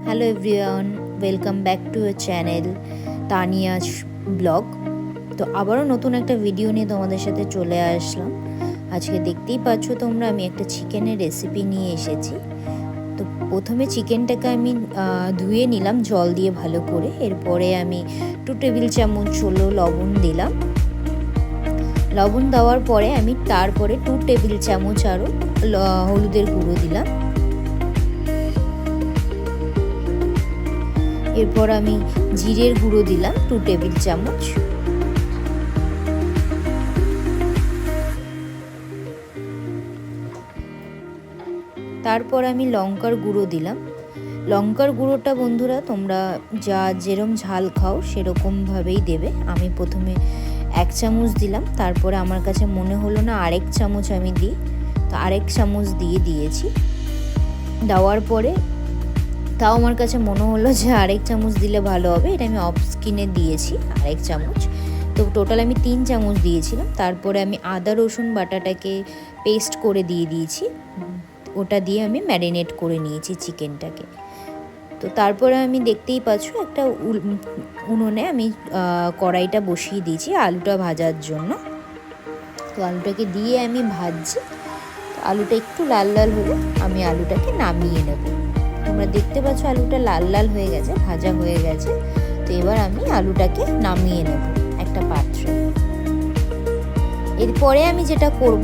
Hello everyone, welcome back to a channel Tania's blog. তো আবারও নতুন একটা ভিডিও নিয়ে তোমাদের সাথে চলে আসলাম। আজকে দেখতেই পাচ্ছ তোমরা, আমি একটা চিকেনের রেসিপি নিয়ে এসেছি। তো প্রথমে চিকেনটাকে আমি ধুয়ে নিলাম জল দিয়ে ভালো করে। এরপরে আমি 2 টেবিল চামচ লবণ দিলাম। লবণ দেওয়ার পরে আমি তারপরে 2 টেবিল চামচ আরও হলুদের গুঁড়ো দিলাম। এরপর আমি জিরের গুঁড়ো দিলাম 2 টেবিল চামচ। তারপর আমি লঙ্কার গুঁড়ো দিলাম। লঙ্কার গুঁড়োটা বন্ধুরা তোমরা যেরকম ঝাল খাও সেরকমভাবেই দেবে। আমি প্রথমে 1 চামচ দিলাম, তারপরে আমার কাছে মনে হলো না আরেক চামচ আমি দিই, তো আরেক চামচ দিয়েছি। দেওয়ার পরে তাও আমার কাছে মনে হলো যে আরেক চামচ দিলে ভালো হবে, এটা আমি অফ স্কিনে দিয়েছি আরেক চামচ। তো টোটাল আমি 3 চামচ দিয়েছিলাম। তারপরে আমি আদা রসুন বাটাটাকে পেস্ট করে দিয়েছি, ওটা দিয়ে আমি ম্যারিনেট করে নিয়েছি চিকেনটাকে। তো তারপরে আমি দেখতেই পাচ্ছ একটা উনুনে আমি কড়াইটা বসিয়ে দিয়েছি আলুটা ভাজার জন্য। তো আলুটাকে দিয়ে আমি ভাজছি। তো আলুটা একটু লাল লাল হলে আমি আলুটাকে নামিয়ে নেব। তোমরা দেখতে পাচ্ছ আলুটা লাল লাল হয়ে গেছে, ভাজা হয়ে গেছে। তো এবার আমি আলুটাকে নামিয়ে নেব একটা পাত্রে। এরপরে আমি যেটা করব,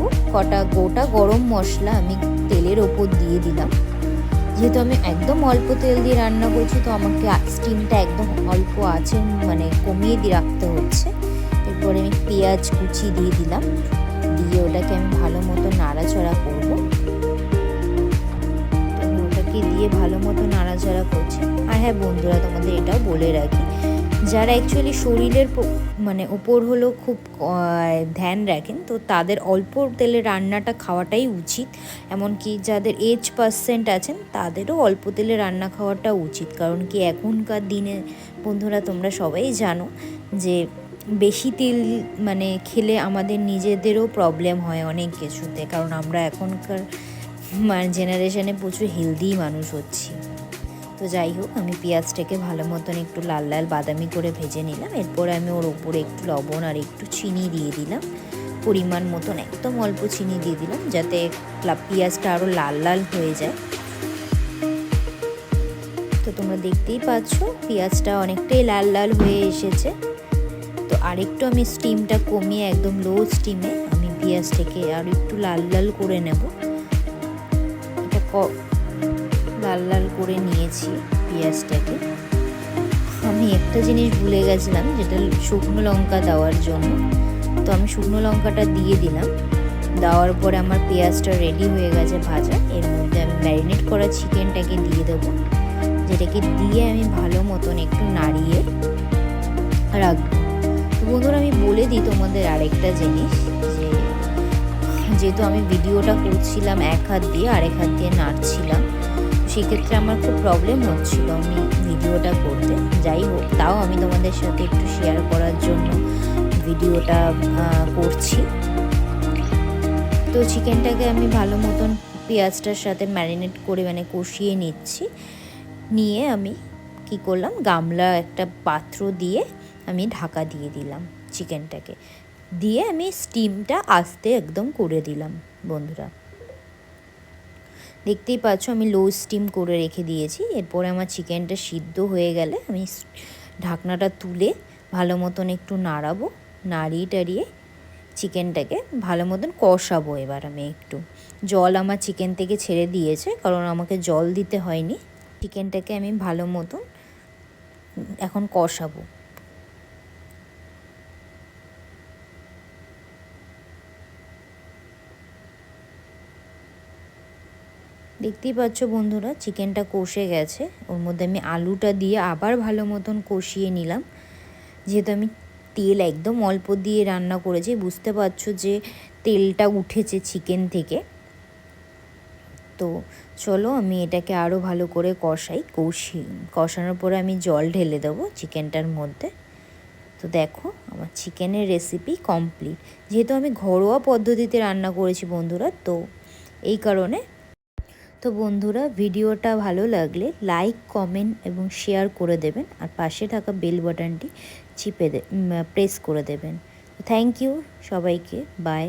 গোটা গরম মশলা আমি তেলের ওপর দিয়ে দিলাম। যেহেতু আমি একদম অল্প তেল দিয়ে রান্না করছি, তো আমাকে স্টিমটা একদম অল্প আছে মানে কমিয়ে দিয়ে রাখতে হচ্ছে। এরপরে আমি পেঁয়াজ কুচি দিয়ে দিলাম, দিয়ে ওটাকে আমি ভালো মতো নাড়াচাড়া করব। ওটাকে দিয়ে ভালো মতো নাড়াচাড়া করছি। আর হ্যাঁ বন্ধুরা, তোমাদের এটাও বলে রাখি, যারা অ্যাকচুয়ালি শরীরের মানে ওপর হলো খুব ধ্যান রাখেন, তো তাদের অল্প তেলে রান্নাটা খাওয়াটাই উচিত। এমনকি যাদের এজ পার্সেন্ট আছেন তাদেরও অল্প তেলে রান্না খাওয়াটা উচিত। কারণ কি এখনকার দিনে বন্ধুরা তোমরা সবাই জানো যে বেশি তেল মানে খেলে আমাদের নিজেদেরও প্রবলেম হয় অনেক কিছুতে। কারণ আমরা এখনকার জেনারেশনে প্রচুর হেলদি মানুষ হচ্ছি। তো যাই হোক, আমি পেঁয়াজটাকে ভালো মতন একটু লাল লাল বাদামি করে ভেজে নিলাম। এরপরে আমি ওর উপরে একটু লবণ আর একটু চিনি দিয়ে দিলাম, পরিমাণ মতন একদম অল্প চিনি দিয়ে দিলাম, যাতে পেঁয়াজটা আরও লাল লাল হয়ে যায়। তো তোমরা দেখতেই পাচ্ছ পেঁয়াজটা অনেকটাই লাল লাল হয়ে এসেছে। তো আরেকটু আমি স্টিমটা কমিয়ে একদম লো স্টিমে আমি পেঁয়াজটাকে আর একটু লাল লাল করে নেব। এটা লাল লাল করে নিয়েছি পেঁয়াজটাকে। আমি একটা জিনিস ভুলে গেছিলাম, যেটা শুকনো লঙ্কা দেওয়ার জন্য। তো আমি শুকনো লঙ্কাটা দিয়ে দিলাম। দেওয়ার পরে আমার পেঁয়াজটা রেডি হয়ে গেছে ভাজা। এর মধ্যে আমি ম্যারিনেট করা চিকেনটাকে দিয়ে দেবো, যেটাকে দিয়ে আমি ভালো মতন একটু নাড়িয়ে রাখবো। তো বন্ধুরা, আমি বলে দিই তোমাদের আরেকটা জিনিস, যে যেহেতু আমি ভিডিওটা করছিলাম এক হাত দিয়ে, আরেক হাত দিয়ে নাড়ছিলাম, সেক্ষেত্রে আমার খুব প্রবলেম হচ্ছিল আমি ভিডিওটা করতে। যাই হোক, তাও আমি তোমাদের সাথে একটু শেয়ার করার জন্য ভিডিওটা করছি। তো চিকেনটাকে আমি ভালো মতন পেঁয়াজটার সাথে ম্যারিনেট করে মানে কষিয়ে নিচ্ছি। নিয়ে আমি কি করলাম, গামলা একটা পাত্র দিয়ে আমি ঢাকা দিয়ে দিলাম চিকেনটাকে, দিয়ে আমি স্টিমটা আস্তে একদম করে দিলাম। বন্ধুরা দেখতেই পাচ্ছ আমি লো স্টিম করে রেখে দিয়েছি। এরপরে আমার চিকেনটা সিদ্ধ হয়ে গেলে আমি ঢাকনাটা তুলে ভালো মতন একটু নাড়াবো। নাড়িয়ে টাড়িয়ে চিকেনটাকে ভালো মতন কষাবো। এবার আমি একটু জল আমার চিকেন থেকে ছেড়ে দিয়েছে, কারণ আমাকে জল দিতে হয়নি। চিকেনটাকে আমি ভালো মতন এখন কষাবো। দেখতেই পাচ্ছ বন্ধুরা, চিকেনটা কষে গেছে। ওর মধ্যে আমি আলুটা দিয়ে আবার ভালো মতন কষিয়ে নিলাম। যেহেতু আমি তেল একদম অল্প দিয়ে রান্না করেছি, বুঝতে পারছো যে তেলটা উঠেছে চিকেন থেকে। তো চলো আমি এটাকে আরও ভালো করে কষানোর পরে আমি জল ঢেলে দেবো চিকেনটার মধ্যে। তো দেখো আমার চিকেনের রেসিপি কমপ্লিট। যেহেতু আমি ঘরোয়া পদ্ধতিতে রান্না করেছি বন্ধুরা, তো এই কারণে তো বন্ধুরা, ভিডিওটা ভালো লাগলে লাইক, কমেন্ট এবং শেয়ার করে দেবেন, আর পাশে থাকা বেল বাটনটি প্রেস করে দেবেন। থ্যাংক ইউ সবাইকে, বাই।